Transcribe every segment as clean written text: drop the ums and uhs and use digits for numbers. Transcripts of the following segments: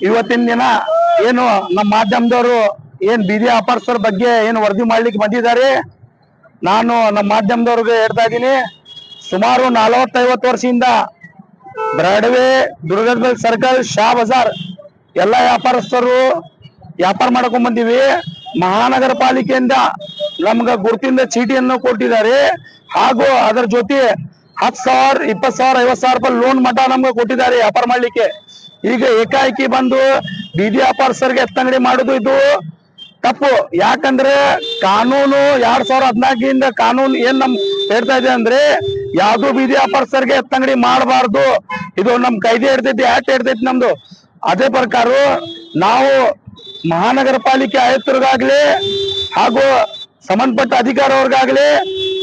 ಇವತ್ತಿನ ದಿನ ಏನು ನಮ್ಮ ಮಾಧ್ಯಮದವರು ಏನ್ ಬೀದಿ ವ್ಯಾಪಾರಸ್ಥರ ಬಗ್ಗೆ ಏನು ವರದಿ ಮಾಡ್ಲಿಕ್ಕೆ ಬಂದಿದ್ದಾರೆ. ನಾನು ನಮ್ಮ ಮಾಧ್ಯಮದವ್ರಿಗೆ ಹೇಳ್ತಾ ಇದ್ದೀನಿ, ಸುಮಾರು 40-50 ವರ್ಷದಿಂದ ಬ್ರಾಡ್ವೇ, ದುರ್ಗದ ಸರ್ಕಲ್, ಶಾ ಬಜಾರ್ ಎಲ್ಲ ವ್ಯಾಪಾರಸ್ಥರು ವ್ಯಾಪಾರ ಮಾಡ್ಕೊಂಡ್ ಬಂದಿವಿ. ಮಹಾನಗರ ಪಾಲಿಕೆಯಿಂದ ನಮ್ಗ ಗುರುತಿಂದ ಚೀಟಿಯನ್ನು ಕೊಟ್ಟಿದ್ದಾರೆ. ಹಾಗೂ ಅದರ ಜೊತೆ 10,000, 20,000, 50,000 ರೂಪಾಯಿ ಲೋನ್ ಮಠ ನಮ್ಗೆ ಕೊಟ್ಟಿದ್ದಾರೆ ವ್ಯಾಪಾರ ಮಾಡ್ಲಿಕ್ಕೆ. ಈಗ ಏಕಾಏಕಿ ಬಂದು ಬೀದಿ ವ್ಯಾಪಾರಸ್ಥರಿಗೆ ಎತ್ತಂಗಡಿ ಮಾಡುದು ಇದು ತಪ್ಪು. ಯಾಕಂದ್ರೆ ಕಾನೂನು 2014 ಕಾನೂನು ಏನ್ ನಮ್ ಹೇಳ್ತಾ ಇದೆ ಅಂದ್ರೆ, ಯಾವ್ದು ಬೀದಿ ವ್ಯಾಪಾರಸ್ಥರಿಗೆ ಎತ್ತಂಗಡಿ ಮಾಡಬಾರ್ದು, ಇದು ನಮ್ ಕಾಯ್ದೆ ಇರ್ತೈತಿ, ಆಕ್ಟ್ ಇರ್ತೈತಿ ನಮ್ದು. ಅದೇ ಪ್ರಕಾರ ನಾವು ಮಹಾನಗರ ಪಾಲಿಕೆ ಆಯುಕ್ತರಿಗಾಗ್ಲಿ ಹಾಗೂ ಸಂಬಂಧಪಟ್ಟ ಅಧಿಕಾರವ್ರಿಗಾಗ್ಲಿ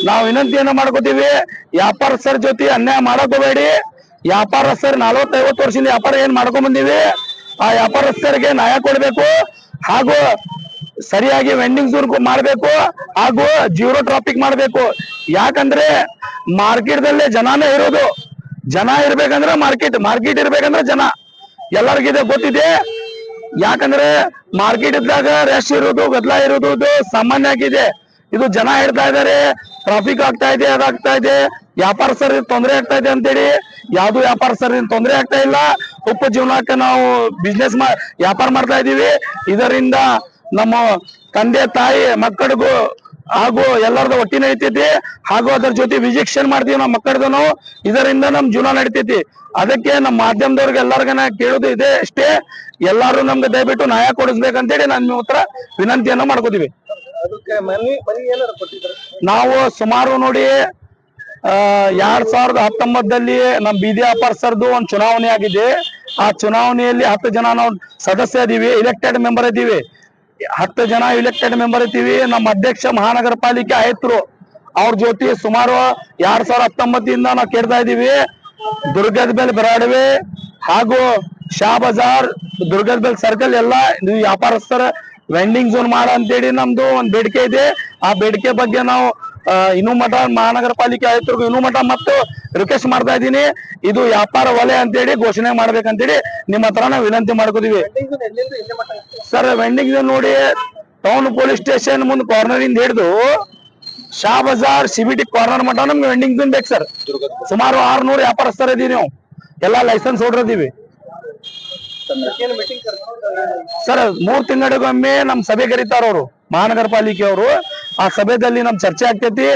ನಾವು ವಿನಂತಿಯನ್ನು ಮಾಡ್ಕೋತೀವಿ, ವ್ಯಾಪಾರಸ್ಥರ ಜೊತೆ ಅನ್ಯಾಯ ಮಾಡಕ್ ಹೋಗಬೇಡಿ. ವ್ಯಾಪಾರಸ್ಥರು 40-50 ವರ್ಷದಿಂದ ವ್ಯಾಪಾರ ಏನ್ ಮಾಡ್ಕೊಂಡ್ ಬಂದಿವಿ, ಆ ವ್ಯಾಪಾರಸ್ಥರಿಗೆ ನ್ಯಾಯ ಕೊಡ್ಬೇಕು. ಹಾಗೂ ಸರಿಯಾಗಿ ವೆಂಡಿಂಗ್ ಝೋನ್ ಮಾಡ್ಬೇಕು, ಹಾಗೂ ಜೀರೋ ಟ್ರಾಫಿಕ್ ಮಾಡ್ಬೇಕು. ಯಾಕಂದ್ರೆ ಮಾರ್ಕೆಟ್ ದಲ್ಲೇ ಜನಾನೇ ಇರೋದು. ಜನ ಇರ್ಬೇಕಂದ್ರೆ ಮಾರ್ಕೆಟ್, ಮಾರ್ಕೆಟ್ ಇರ್ಬೇಕಂದ್ರೆ ಜನ, ಎಲ್ಲರಿಗಿದೆ ಗೊತ್ತಿದೆ. ಯಾಕಂದ್ರೆ ಮಾರ್ಕೆಟ್ ಇದ್ದಾಗ ರಶ್ ಇರೋದು, ಗದ್ದಲ ಇರೋದು ಸಾಮಾನ್ಯ ಆಗಿದೆ. ಇದು ಜನ ಹೇಳ್ತಾ ಇದಾರೆ ಟ್ರಾಫಿಕ್ ಆಗ್ತಾ ಇದೆ, ಅದಾಗ್ತಾ ಇದೆ, ವ್ಯಾಪಾರಸ್ಥರ ತೊಂದರೆ ಆಗ್ತಾ ಇದೆ ಅಂತೇಳಿ. ಯಾವ್ದು ವ್ಯಾಪಾರಸ್ಥರ ತೊಂದರೆ ಆಗ್ತಾ ಇಲ್ಲ. ಉಪ ಜೀವನಕ್ಕೆ ನಾವು ಬಿಸ್ನೆಸ್ ವ್ಯಾಪಾರ ಮಾಡ್ತಾ ಇದೀವಿ. ಇದರಿಂದ ನಮ್ಮ ತಂದೆ ತಾಯಿ ಮಕ್ಕಳಿಗೂ ಹಾಗೂ ಎಲ್ಲರದು ಒಟ್ಟಿ ನಡೀತೈತಿ. ಹಾಗೂ ಅದರ ಜೊತೆ ವಿಜಿಕ್ಷನ್ ಮಾಡ್ತೀವಿ ನಮ್ಮ ಮಕ್ಕಳದು ನಾವು. ಇದರಿಂದ ನಮ್ ಜೀವನ ನಡೀತೈತಿ. ಅದಕ್ಕೆ ನಮ್ಮ ಮಾಧ್ಯಮದವ್ರಿಗೆ ಎಲ್ಲರಿಗನ ಕೇಳೋದು ಇದೆ ಅಷ್ಟೇ, ಎಲ್ಲಾರು ನಮ್ಗೆ ದಯವಿಟ್ಟು ನ್ಯಾಯ ಕೊಡಿಸ್ಬೇಕಂತೇಳಿ ನಾನು ನಿಮ್ಮ ಹತ್ರ ವಿನಂತಿಯನ್ನು ಮಾಡ್ಕೋತೀವಿ. ನಾವು ಸುಮಾರು ನೋಡಿ 2019 ನಮ್ ಬೀದಿ ವ್ಯಾಪಾರಸ್ಥರದು ಒಂದು ಚುನಾವಣೆ ಆಗಿದೆ. ಆ ಚುನಾವಣೆಯಲ್ಲಿ 10 ಜನ ನಾವು ಸದಸ್ಯ ಇದೀವಿ, ಇಲೆಕ್ಟೆಡ್ ಮೆಂಬರ್ ಇದ್ದೀವಿ. 10 ಜನ ಇಲೆಕ್ಟೆಡ್ ಮೆಂಬರ್ ಇದ್ದೀವಿ. ನಮ್ಮ ಅಧ್ಯಕ್ಷ ಮಹಾನಗರ ಪಾಲಿಕೆ ಆಯುಕ್ತರು ಅವ್ರ ಜೊತೆ ಸುಮಾರು 2019 ನಾವು ಕೇಳ್ತಾ ಇದೀವಿ. ದುರ್ಗದ ಬೆಲ್ ಬ್ರಾಡ್ವೇ ಹಾಗೂ ಶಾ ಬಜಾರ್, ದುರ್ಗದ ಬೆಲ್ ಸರ್ಕಲ್ ಎಲ್ಲ ವ್ಯಾಪಾರಸ್ಥರ ವೆಂಡಿಂಗ್ ಝೋನ್ ಮಾಡ ಅಂತೇಳಿ ನಮ್ದು ಒಂದು ಬೇಡಿಕೆ ಇದೆ. ಆ ಬೇಡಿಕೆ ಬಗ್ಗೆ ನಾವು ಇನ್ನೂ ಮಠ ಮಹಾನಗರ ಪಾಲಿಕೆ ಆಯುಕ್ತರಿಗೂ ಇನ್ನೂ ಮಠ ಮತ್ತು ರಿಕ್ವೆಸ್ಟ್ ಮಾಡ್ತಾ ಇದ್ದೀನಿ. ಇದು ವ್ಯಾಪಾರ ವಲಯ ಅಂತೇಳಿ ಘೋಷಣೆ ಮಾಡ್ಬೇಕಂತೇಳಿ ನಿಮ್ಮ ಹತ್ರ ನಾವು ವಿನಂತಿ ಮಾಡ್ಕೋತೀವಿ. ಸರ್, ವೆಂಡಿಂಗ್ ಝೋನ್ ನೋಡಿ ಟೌನ್ ಪೊಲೀಸ್ ಸ್ಟೇಷನ್ ಮುಂದೆ ಕಾರ್ನರ್ ಇಂದ ಹಿಡಿದು ಶಾ ಬಜಾರ್ CBT ಕಾರ್ನರ್ ಮಠ ನಮ್ಗೆ ವೆಂಡಿಂಗ್ ಝೋನ್ ಬೇಕು ಸರ್. ಸುಮಾರು 600 ವ್ಯಾಪಾರಸ್ಥರ ಇದೀವಿ ನಾವು, ಎಲ್ಲಾ ಲೈಸೆನ್ಸ್ ಹೋಲ್ಡರ್ ಇದೀವಿ ಸರ್. 3 ತಿಂಗಳಿಗೊಮ್ಮೆ ನಮ್ ಸಭೆ ಕರೀತಾರ ಅವರು ಮಹಾನಗರ ಪಾಲಿಕೆ ಅವರು. ಆ ಸಭೆದಲ್ಲಿ ನಮ್ ಚರ್ಚೆ ಆಗ್ತೈತಿ.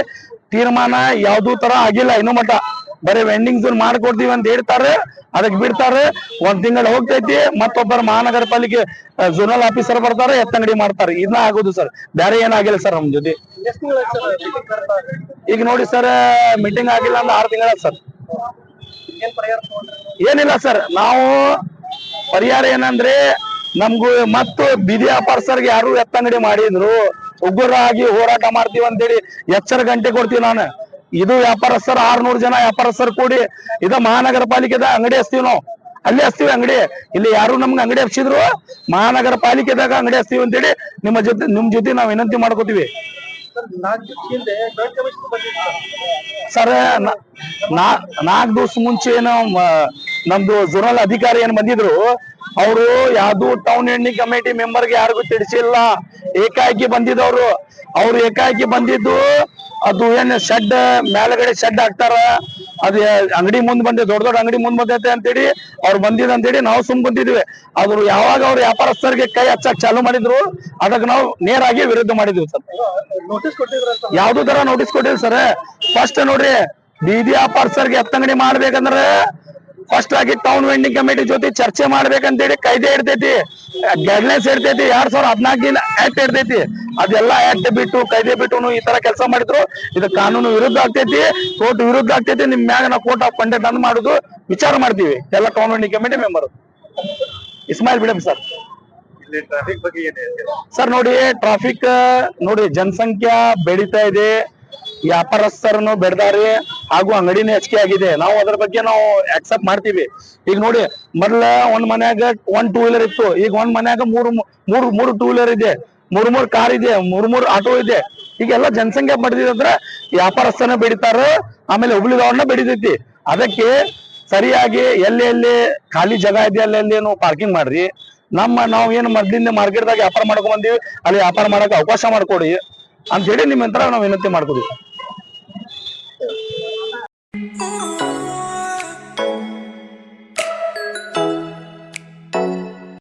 ತೀರ್ಮಾನ ಯಾವ್ದು ತರ ಆಗಿಲ್ಲ ಇನ್ನೂ ಮಠ. ಬರೀ ವೆಂಡಿಂಗ್ ಝೋನ್ ಮಾಡ್ಕೊಡ್ತೀವಿ ಅಂತ ಹೇಳ್ತಾರೆ, ಅದಕ್ಕೆ ಬಿಡ್ತಾರೆ. 1 ತಿಂಗಳು ಹೋಗ್ತೈತಿ, ಮತ್ತೊಬ್ಬರ ಮಹಾನಗರ ಪಾಲಿಕೆ ಝೋನಲ್ ಆಫೀಸರ್ ಬರ್ತಾರೆ, ಎತ್ತಂಗಡಿ ಮಾಡ್ತಾರೆ. ಇದನ್ನ ಆಗೋದು ಸರ್, ಬೇರೆ ಏನಾಗಿಲ್ಲ ಸರ್ ನಮ್ ಜೊತೆ. ಈಗ ನೋಡಿ ಸರ್, ಮೀಟಿಂಗ್ ಆಗಿಲ್ಲ ಅಂದ್ರೆ 6 ತಿಂಗಳ ಸರ್. ಏನಿಲ್ಲ ಸರ್, ನಾವು ಪರಿಹಾರ ಏನಂದ್ರೆ ನಮ್ಗೂ ಮತ್ತು ಬೀದಿ ವ್ಯಾಪಾರಸ್ಥರಿಗೆ ಯಾರು ಎತ್ತಂಗಡಿ ಮಾಡಿದ್ರು ಉಗ್ರರಾಗಿ ಹೋರಾಟ ಮಾಡ್ತೀವಿ ಅಂತೇಳಿ ಎಚ್ಚರ ಗಂಟೆ ಕೊಡ್ತೀವಿ ನಾನು. ಇದು ವ್ಯಾಪಾರಸ್ಥರು 600 ಜನ ವ್ಯಾಪಾರಸ್ಥರು ಕೂಡಿ ಇದ ಮಹಾನಗರ ಪಾಲಿಕೆದ ಅಂಗಡಿ ಹಚ್ತೀವಿ ನಾವು. ಅಲ್ಲೇ ಹಚ್ತೀವಿ ಅಂಗಡಿ. ಇಲ್ಲಿ ಯಾರು ನಮ್ಗೆ ಅಂಗಡಿ ಹಚ್ಚಿದ್ರು ಮಹಾನಗರ ಪಾಲಿಕೆದಾಗ ಅಂಗಡಿ ಹಚ್ತೀವಿ ಅಂತೇಳಿ ನಿಮ್ ಜೊತೆ ನಾವು ವಿನಂತಿ ಮಾಡ್ಕೋತೀವಿ ಸರ್. 4 ದಿವಸ ಮುಂಚೆ ನಮ್ದು ಝೋನಲ್ ಅಧಿಕಾರಿ ಏನ್ ಬಂದಿದ್ರು, ಅವರು ಯಾವ್ದು ಟೌನ್ ಎಂಡಿಂಗ್ ಕಮಿಟಿ ಮೆಂಬರ್ಗೆ ಯಾರಿಗೂ ತಿಳಿಸಿಲ್ಲ. ಏಕಾಏಕಿ ಬಂದಿದ್ದವ್ರು. ಅವ್ರು ಏಕಾಏಕಿ ಬಂದಿದ್ದು ಅದು ಏನ್ ಶೆಡ್ ಮೇಲ್ಗಡೆ ಶೆಡ್ ಹಾಕ್ತಾರ, ಅದು ಅಂಗಡಿ ಮುಂದ್ ಬಂದೆ, ದೊಡ್ಡ ದೊಡ್ಡ ಅಂಗಡಿ ಮುಂದ್ ಬಂದೈತೆ ಅಂತೇಳಿ ಅವ್ರು ಬಂದಿದ್ ಅಂತೇಳಿ ನಾವು ಸುಮ್ ಕುಂತಿದ್ವಿ. ಆದ್ರು ಯಾವಾಗ ಅವ್ರು ವ್ಯಾಪಾರಸ್ಥರಿಗೆ ಕೈ ಹಚ್ಚಕ್ ಚಾಲು ಮಾಡಿದ್ರು, ಅದಕ್ಕೆ ನಾವು ನೇರಾಗಿ ವಿರುದ್ಧ ಮಾಡಿದ್ವಿ ಸರ್. ಯಾವ್ದು ತರ ನೋಟಿಸ್ ಕೊಟ್ಟಿದ್ರು ಸರ್. ಫಸ್ಟ್ ನೋಡ್ರಿ, ಬೀದಿ ವ್ಯಾಪಾರಸ್ಥರಿಗೆ ಎತ್ತಂಗಡಿ ಮಾಡ್ಬೇಕಂದ್ರೆ ಫಸ್ಟ್ ಆಗಿ ಟೌನ್ ವೆಂಡಿಂಗ್ ಕಮಿಟಿ ಜೊತೆ ಚರ್ಚೆ ಮಾಡ್ಬೇಕಂತೇಳಿ ಕಾಯ್ದೆ ಇರ್ತೈತಿ, ಗೈಡ್ಲೈನ್ಸ್ ಇರ್ತೈತಿ. 2014 ಆಕ್ಟ್ ಇರ್ತೈತಿ. ಅದೆಲ್ಲ ಆಕ್ಟ್ ಬಿಟ್ಟು ಕಾಯ್ದೆ ಬಿಟ್ಟು ಈ ತರ ಕೆಲಸ ಮಾಡಿದ್ರು ಇದು ಕಾನೂನು ವಿರುದ್ಧ ಆಗ್ತೈತಿ, ಕೋರ್ಟ್ ವಿರುದ್ಧ ಆಗ್ತೈತಿ. ನಿಮ್ ಮ್ಯಾಗ ನಾವು ಕೋರ್ಟ್ ಆಫ್ ಕಂಡಕ್ಟ್ ಅನ್ನು ಮಾಡುದು ವಿಚಾರ ಮಾಡ್ತೀವಿ ಎಲ್ಲ town vending committee member. Ismail ಬಿಡಮ್ ಸರ್. ಟ್ರಾಫಿಕ್ ಬಗ್ಗೆ ಸರ್ ನೋಡಿ, ಟ್ರಾಫಿಕ್ ನೋಡಿ ಜನಸಂಖ್ಯಾ ಬೆಳೀತಾ ಇದೆ, ವ್ಯಾಪಾರಸ್ಥರನ್ನು ಬೆಳೆದಾರೆ, ಹಾಗೂ ಅಂಗಡಿನೇ ಹೆಚ್ಚಿಗೆ ಆಗಿದೆ. ನಾವು ಅದ್ರ ಬಗ್ಗೆ ನಾವು ಅಕ್ಸೆಪ್ಟ್ ಮಾಡ್ತೀವಿ. ಈಗ ನೋಡಿ, ಮೊದ್ಲ ಒಂದ್ ಮನ್ಯಾಗ 1 2 ವೀಲರ್ ಇತ್ತು, ಈಗ ಒಂದ್ ಮನ್ಯಾಗ 3 2 ವೀಲರ್ ಇದೆ, 3 ಕಾರ್ ಇದೆ, 3 ಆಟೋ ಇದೆ. ಈಗೆಲ್ಲ ಜನಸಂಖ್ಯೆ ಬೆಳೆದಿದ್ರೆ ವ್ಯಾಪಾರಸ್ಥನ ಬೆಳಿತಾರ, ಆಮೇಲೆ ಹುಬ್ಳಿ ಧಾರವಾಡ ಬೆಳಿತೈತಿ. ಅದಕ್ಕೆ ಸರಿಯಾಗಿ ಎಲ್ಲಿ ಖಾಲಿ ಜಾಗ ಇದೆ ಅಲ್ಲಿ ಪಾರ್ಕಿಂಗ್ ಮಾಡ್ರಿ. ನಾವ್ ಏನ್ ಮೊದ್ಲಿಂದ ಮಾರ್ಕೆಟ್ದಾಗ ವ್ಯಾಪಾರ ಮಾಡ್ಕೊಂಡ್ ಬಂದಿವಿ, ಅಲ್ಲಿ ವ್ಯಾಪಾರ ಮಾಡಕ್ ಅವಕಾಶ ಮಾಡ್ಕೊಡಿ ಅಂತ ಹೇಳಿ ನಿಮ್ಮ ಹತ್ರ ನಾವು ವಿನಂತಿ ಮಾಡ್ಕೊತೀವಿ.